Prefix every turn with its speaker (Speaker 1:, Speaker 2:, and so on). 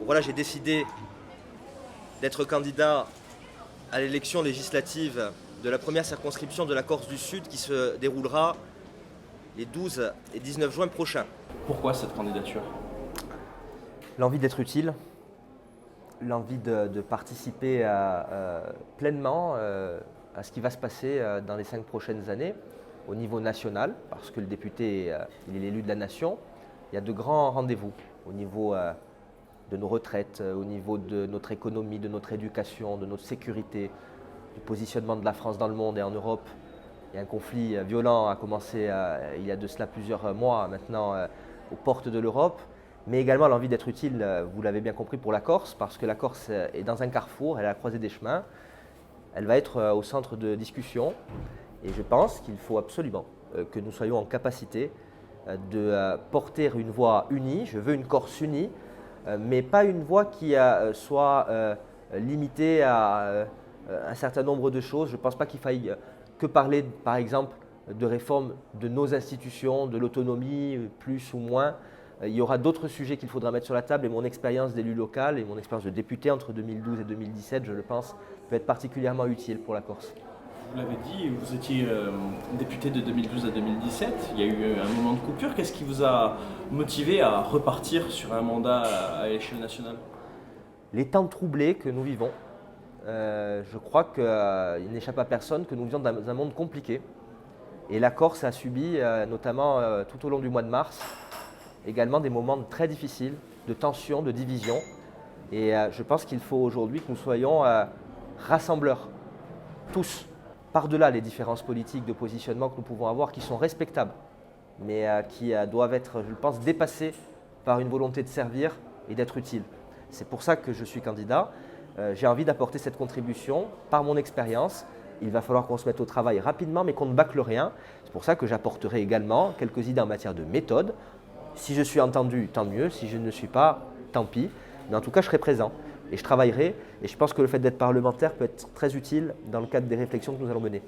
Speaker 1: Voilà, j'ai décidé d'être candidat à l'élection législative de la première circonscription de la Corse du Sud qui se déroulera les 12 et 19 juin prochains.
Speaker 2: Pourquoi cette candidature?
Speaker 1: L'envie d'être utile, l'envie de participer pleinement à ce qui va se passer dans les 5 prochaines années au niveau national, parce que le député il est l'élu de la nation. Il y a de grands rendez-vous au niveau de nos retraites, au niveau de notre économie, de notre éducation, de notre sécurité, du positionnement de la France dans le monde et en Europe. Il y a un conflit violent a commencé il y a de cela plusieurs mois maintenant aux portes de l'Europe, mais également l'envie d'être utile, vous l'avez bien compris, pour la Corse, parce que la Corse est dans un carrefour, elle est à la croisée des chemins, elle va être au centre de discussion et je pense qu'il faut absolument que nous soyons en capacité de porter une voix unie. Je veux une Corse unie, mais pas une voix qui soit limitée à un certain nombre de choses. Je ne pense pas qu'il faille que parler, par exemple, de réforme de nos institutions, de l'autonomie, plus ou moins. Il y aura d'autres sujets qu'il faudra mettre sur la table et mon expérience d'élu local et mon expérience de député entre 2012 et 2017, je le pense, peut être particulièrement utile pour la Corse.
Speaker 2: Vous l'avez dit, vous étiez député de 2012 à 2017, il y a eu un moment de coupure. Qu'est-ce qui vous a motivé à repartir sur un mandat à l'échelle nationale?
Speaker 1: Les temps troublés que nous vivons, je crois qu'il n'échappe à personne que nous vivons dans un monde compliqué. Et la Corse a subi, notamment tout au long du mois de mars, également des moments très difficiles, de tension, de division. Et je pense qu'il faut aujourd'hui que nous soyons rassembleurs, tous, par-delà les différences politiques de positionnement que nous pouvons avoir, qui sont respectables, mais qui doivent être, je pense, dépassées par une volonté de servir et d'être utile. C'est pour ça que je suis candidat. J'ai envie d'apporter cette contribution par mon expérience. Il va falloir qu'on se mette au travail rapidement, mais qu'on ne bâcle rien. C'est pour ça que j'apporterai également quelques idées en matière de méthode. Si je suis entendu, tant mieux. Si je ne le suis pas, tant pis. Mais en tout cas, je serai présent et je travaillerai. Et je pense que le fait d'être parlementaire peut être très utile dans le cadre des réflexions que nous allons mener.